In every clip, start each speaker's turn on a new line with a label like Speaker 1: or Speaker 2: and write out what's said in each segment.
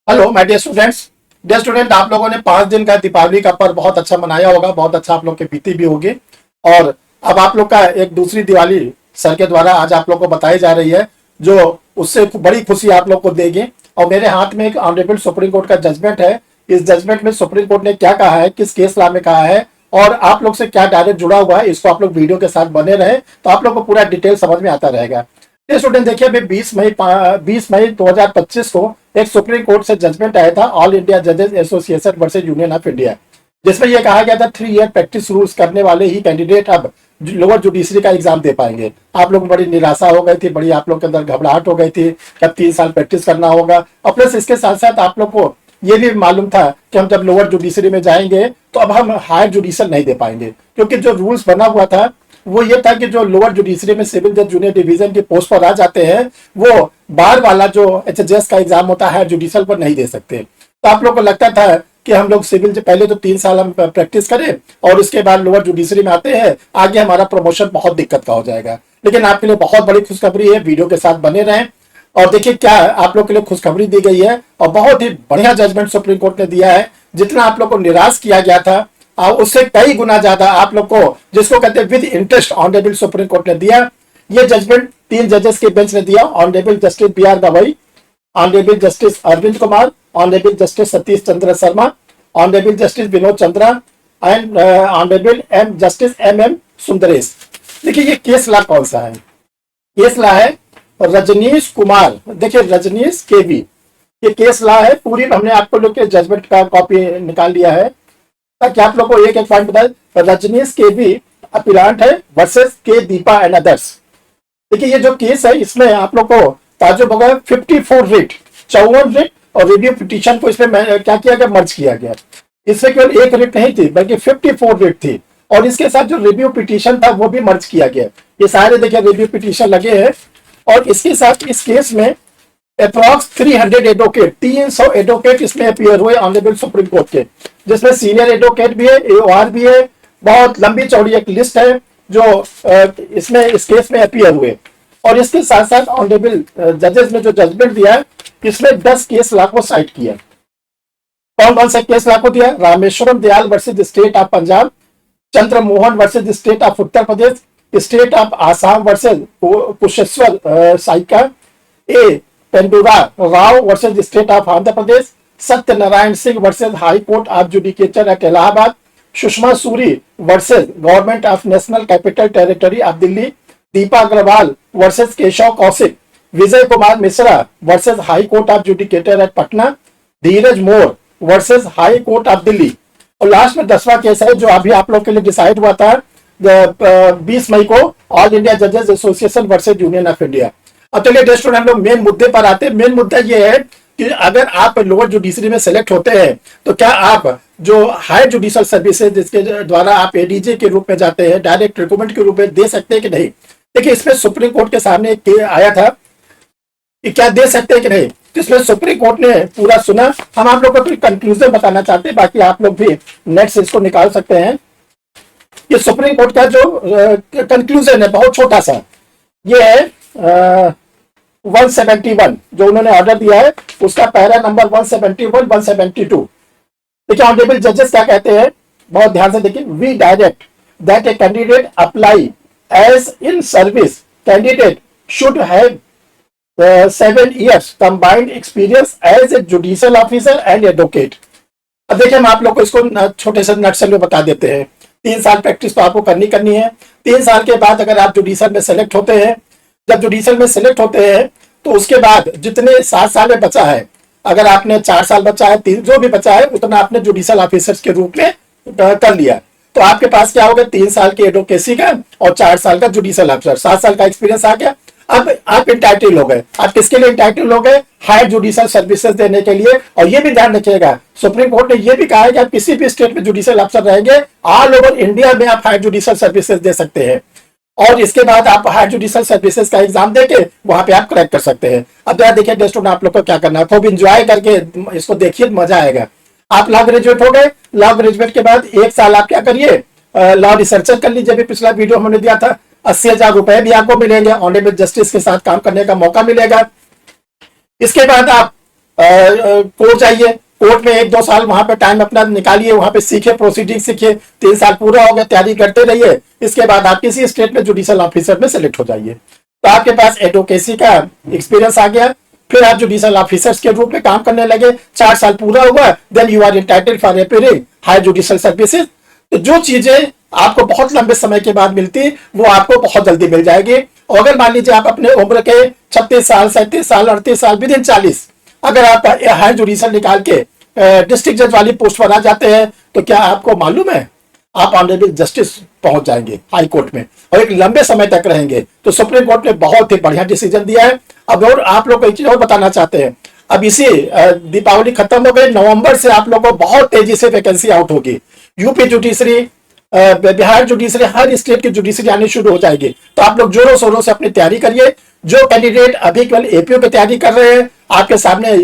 Speaker 1: Hello my dear student, आप लोगों ने 5 दिन का दीपावली का पर्व बहुत अच्छा मनाया होगा, बहुत अच्छा आप लोग के बीती भी होगी। और अब आप लोग का एक दूसरी दिवाली सर के द्वारा आज आप लोग को बताई जा रही है, जो उससे बड़ी खुशी आप लोग को देगी। और मेरे हाथ में एक ऑनरेबल सुप्रीम कोर्ट का जजमेंट है। इस जजमेंट में सुप्रीम कोर्ट ने क्या कहा है, किस केस लॉ में कहा है और आप लोग से क्या डायरेक्ट जुड़ा हुआ है, इसको आप लोग वीडियो के साथ बने रहे तो आप लोग को पूरा डिटेल समझ में आता रहेगा। ये स्टूडेंट देखिए, अभी 20 मई 2025 को एक सुप्रीम कोर्ट से जजमेंट आया था, ऑल इंडिया जजेस association versus union of India, जिसमें यह कहा गया था 3 ईयर प्रैक्टिस रूल्स करने वाले ही कैंडिडेट अब लोअर जुडिशरी का एग्जाम दे पाएंगे। आप लोग बड़ी निराशा हो गई थी, बड़ी आप लोग के अंदर घबराहट हो गई थी कि अब 3 साल प्रैक्टिस करना होगा। और प्लस इसके साथ साथ आप लोग को ये भी मालूम था कि हम जब लोअर जुडिशरी में जाएंगे तो अब हम हायर जुडिशल नहीं दे पाएंगे, क्योंकि जो रूल्स बना हुआ था वो ये था कि जो लोअर जुडिशरी में सिविल जज जूनियर डिवीजन की पोस्ट पर आ जाते हैं वो बार वाला जो एचएसजेएस का एग्जाम होता है जुडिशल पर नहीं दे सकते। तो आप लोग को लगता था कि हम लोग सिविल पहले तो 3 साल हम प्रैक्टिस करें और उसके बाद लोअर जुडिशरी में आते हैं, आगे हमारा प्रमोशन बहुत दिक्कत का हो जाएगा। लेकिन आपके लिए बहुत बड़ी खुशखबरी है, वीडियो के साथ बने रहें और देखिए क्या आप लोग के लिए खुशखबरी दी गई है। और बहुत ही बढ़िया जजमेंट सुप्रीम कोर्ट ने दिया है। जितना आप लोग को निराश किया गया था उससे कई गुना ज्यादा आप लोग को, जिसको कहते हैं with interest, honourable supreme court ने दिया। ये जजमेंट 3 जजेस के बेंच ने दिया, honourable justice B R. Gavai, honourable justice Arvind Kumar, honourable justice Satish Chandra Sharma, honourable justice Vinod Chandra and honourable justice M Sundaresh. देखिए ये केस लॉ कौन सा है, केस लॉ है रजनीश कुमार, देखिए रजनीश केवी, ये केस लॉ है। पूरी हमने आपको लोग के जजमेंट का कॉपी निकाल लिया है ताकि आप लोग को एक एक पॉइंट बताए। रजनीश के भी अपीलांट है वर्सेस के दीपा एंड अदर्स। देखिए ये जो केस है इसमें आप लोग को ताजुब होगा 54 रिट, 54 रिट और रिव्यू पिटीशन को इसमें क्या किया गया, मर्ज किया गया। इसमें केवल एक रिट नहीं थी बल्कि 54 रिट थी और इसके साथ जो रिव्यू पिटीशन था वो भी मर्ज किया गया। ये सारे देखिए रिव्यू पिटीशन लगे हैं और इसके साथ इस केस में अप्रॉक्स 300 एडवोकेट, 300 एडवोकेट इसमें अपीयर हुए ऑनरेबल सुप्रीम कोर्ट के, जिसमें सीनियर एडवोकेट भी है, एओआर भी है। बहुत लंबी चौड़ी एक लिस्ट है जो इसमें इस केस में अपीयर हुए। और इसके साथ साथ ऑनरेबल जजेस ने जो जजमेंट दिया है इसमें 10 केस लॉ को साइट किया। कौन कौन से केस लॉ को दिया? Rameshwaram Dayal versus state of Punjab, Chandra Mohan versus state of Uttar Pradesh, state of Assam versus Kusheshwar Saikia, A Pendura Rao versus state of Andhra Pradesh, Satyanarayan Singh versus high court of judicature at Allahabad, Sushma Suri versus government of national capital territory of Delhi, Deepa Agarwal versus Keshav Kaushik, Vijay Kumar Mishra versus high court of judicature at Patna, Dheeraj Mor versus high court of Delhi. और last में 10वां case है जो अभी आप लोग के लिए decide हुआ था 20 मई को, ऑल इंडिया जजेस association versus union of India. अब चलिए स्टूडेंट हम लोग मेन मुद्दे पर आते हैं। मेन मुद्दा ये है कि अगर आप लोअर जुडिशरी में सेलेक्ट होते हैं तो क्या आप जो हायर जुडिशल सर्विसेज जिसके द्वारा आप एडीजे के रूप में जाते हैं, डायरेक्ट रिक्रूटमेंट के रूप में दे सकते हैं कि नहीं। देखिए इसमें सुप्रीम कोर्ट के सामने एक आया था कि क्या दे सकते हैं कि नहीं, तो इसमें सुप्रीम कोर्ट ने पूरा सुना। हम आप लोग को कंक्लूजन बताना चाहते हैं, बाकी आप लोग भी नेट से इसको निकाल सकते हैं। ये सुप्रीम कोर्ट का जो कंक्लूजन है बहुत छोटा सा, ये है 171 जो उन्होंने ऑर्डर दिया है उसका पैरा नंबर 171 172। देखिए ऑनरेबल जजेस क्या कहते हैं, बहुत ध्यान से देखिए। We direct that a candidate apply as in service, candidate should have 7 years combined experience as a judicial officer and advocate. अब देखिए हम आप लोग को इसको छोटे से नटशेल में बता देते हैं। 3 साल प्रैक्टिस तो आपको करनी है। 3 साल के बाद अगर आप जुडिशियल में सेलेक्ट होते हैं, जब जुडिशियल में सेलेक्ट होते हैं तो उसके बाद जितने 7 साल में बचा है, अगर आपने 4 साल बचा है, 3 जो भी बचा है उतना आपने जुडिशियल ऑफिसर्स के रूप में कर लिया, तो आपके पास क्या होगा 3 साल की एडवोकेसी का और 4 साल का जुडिशियल ऑफिसर, 7 साल का एक्सपीरियंस आ गया। अब आप इंटाइटल हो गए। आप किसके लिए इंटाइटल हो गए? हायर जुडिशियल सर्विसेज देने के लिए। और ये भी ध्यान रखिएगा सुप्रीम कोर्ट ने ये भी कहा है कि आप किसी भी स्टेट में जुडिशियल ऑफिसर रहेंगे, ऑल ओवर इंडिया में आप हायर जुडिशियल सर्विसेज दे सकते हैं और इसके बाद आप हायर जुडिशियल सर्विसेज का एग्जाम देके वहां पे आप क्रैक कर सकते हैं। अब जरा देखिए स्टूडेंट आप लोग को क्या करना है, खूब इंजॉय करके इसको देखिए, मजा आएगा। आप लॉ ग्रेजुएट हो गए, लॉ ग्रेजुएट के बाद 1 साल आप क्या करिए, लॉ रिसर्चर कर लीजिए। अभी पिछला वीडियो हमने दिया था 80,000 रुपए भी आपको मिलेंगे, ऑनरेबल जस्टिस के साथ काम करने का मौका मिलेगा। इसके बाद आप कोर्ट जाइए, कोर्ट में 1-2 साल वहां पे टाइम अपना निकालिए, वहां पे सीखे, प्रोसीडिंग सीखिए, 3 साल पूरा हो गया, तैयारी करते रहिए। इसके बाद आप किसी स्टेट में जुडिशियल ऑफिसर में सेलेक्ट हो जाइए, तो आपके पास एडवोकेसी का एक्सपीरियंस आ गया। फिर आप जुडिशियल ऑफिसर्स के रूप में काम करने लगे, 4 साल पूरा हुआ, then you are entitled for appearing higher judicial services. तो जो चीजें आपको बहुत लंबे समय के बाद मिलती, वो आपको बहुत जल्दी मिल जाएगी। और अगर मान लीजिए आप अपने उम्र के 36 साल, 37 साल, 38 साल, विद इन 40 अगर आप हायर जुडिशियल निकाल के डिस्ट्रिक्ट जज वाली पोस्ट पर आ जाते हैं, तो क्या आपको मालूम है आप ऑनरेबल जस्टिस पहुंच जाएंगे हाई कोर्ट में, और एक लंबे समय तक रहेंगे। तो सुप्रीम कोर्ट ने बहुत ही बढ़िया डिसीजन दिया है। अब और आप लोग को एक चीज और बताना चाहते हैं, अब इसी दीपावली खत्म हो गई, नवंबर से आप लोगों को बहुत तेजी से वैकेंसी आउट होगी। यूपी जुडिशरी, बिहार जुडिशरी, हर स्टेट की जुडिशरी आनी शुरू हो जाएगी। तो आप लोग जोरों शोरों से अपनी तैयारी करिए। जो कैंडिडेट अभी केवल एपीओ की तैयारी कर रहे हैं, आपके सामने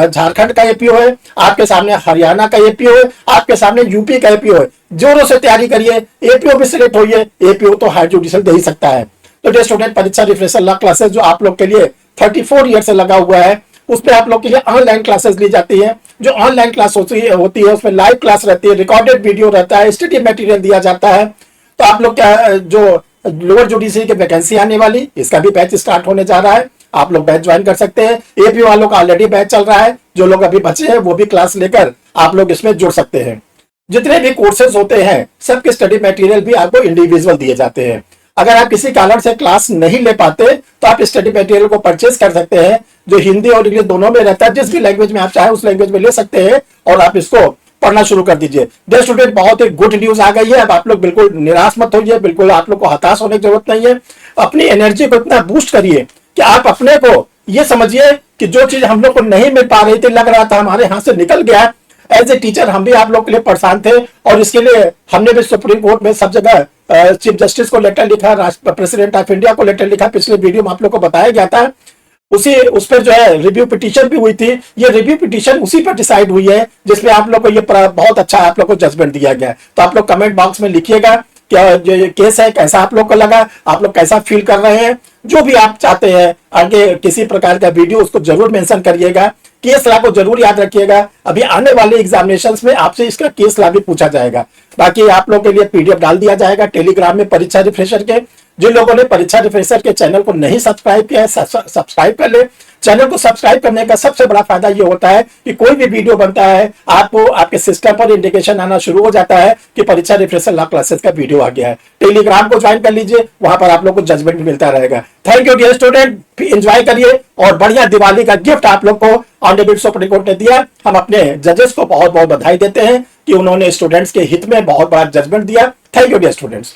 Speaker 1: झारखंड का एपीओ है, आपके सामने हरियाणा का एपीओ है, आपके सामने यूपी का एपीओ है। जोरों से तैयारी करिए, एपीओ भी सिलेक्ट होइए, एपीओ तो हायर जुडिशियल दे ही सकता है। तो डियर स्टूडेंट, परीक्षा रिफ्रेशर लॉ क्लासेस जो आप लोग के लिए 34 ईयर से लगा हुआ है, उसमें आप लोग के लिए ऑनलाइन क्लासेस ली जाती है। जो ऑनलाइन क्लास होती है उसमें लाइव क्लास रहती है, रिकॉर्डेड वीडियो रहता है, स्टडी मटेरियल दिया जाता है। तो आप लोग क्या, जो लोअर जुडिशरी की वैकेंसी आने वाली, इसका भी बैच स्टार्ट होने जा रहा है, आप लोग बैच ज्वाइन कर सकते हैं। एपीओ वालों का ऑलरेडी बैच चल रहा है, जो लोग अभी बचे हैं वो भी क्लास लेकर आप लोग इसमें जुड़ सकते हैं। जितने भी कोर्सेज होते हैं सबके स्टडी मटेरियल भी आपको इंडिविजुअल दिए जाते हैं। अगर आप किसी कारण से क्लास नहीं ले पाते तो आप स्टडी मटेरियल को परचेज कर सकते हैं, जो हिंदी और इंग्लिश दोनों में रहता है। जिस भी लैंग्वेज में आप चाहे उस लैंग्वेज में ले सकते हैं और आप इसको पढ़ना शुरू कर दीजिए। डियर स्टूडेंट, बहुत ही गुड न्यूज आ गई है। अब आप लोग बिल्कुल निराश मत होइए, बिल्कुल आप लोग को हताश होने की जरूरत नहीं है। अपनी एनर्जी को इतना बूस्ट करिए कि आप अपने को ये समझिए कि जो चीज हम लोग को नहीं मिल पा रही थी, लग रहा था हमारे हाथ से निकल गया, एज ए टीचर हम भी आप लोग के लिए परेशान थे, और इसके लिए हमने भी सुप्रीम कोर्ट में सब जगह चीफ जस्टिस को लेटर लिखा, प्रेसिडेंट ऑफ इंडिया को लेटर लिखा। पिछले वीडियो में आप लोग को बताया गया था। उस पर जो है रिव्यू पिटीशन भी हुई थी। ये रिव्यू पिटीशन उसी पर डिसाइड हुई है जिसमें आप लोग को ये बहुत अच्छा आप लोग को जजमेंट दिया गया है। तो आप लोग कमेंट बॉक्स में लिखिएगा क्या जो ये केस है कैसा आप लोग को लगा, आप लोग कैसा फील कर रहे हैं। जो भी आप चाहते हैं आगे किसी प्रकार का वीडियो, उसको जरूर मेंशन करिएगा। केस लॉ को जरूर याद रखिएगा, अभी आने वाले एग्जामिनेशंस में आपसे इसका केस लॉ भी पूछा जाएगा। बाकी आप लोगों के लिए पीडीएफ डाल दिया जाएगा टेलीग्राम में परीक्षा रिफ्रेशर के। जिन लोगों ने परीक्षा रिफ्रेशर के चैनल को नहीं सब्सक्राइब किया है, सब्सक्राइब कर ले। चैनल को सब्सक्राइब करने का सबसे बड़ा फायदा ये होता है कि कोई भी वीडियो बनता है आपको आपके सिस्टम पर इंडिकेशन आना शुरू हो जाता है कि परीक्षा रिफ्रेशर लॉ क्लासेस का वीडियो आ गया है। टेलीग्राम को ज्वाइन कर लीजिए, वहां पर आप लोग को जजमेंट मिलता रहेगा। Thank you dear student, enjoy करिए। और बढ़िया दिवाली का गिफ्ट आप लोग को ऑनरेबल सुप्रीम कोर्ट ने दिया। हम अपने जजेस को बहुत बहुत बधाई देते हैं कि उन्होंने स्टूडेंट्स के हित में बहुत बड़ा जजमेंट दिया। Thank you dear students.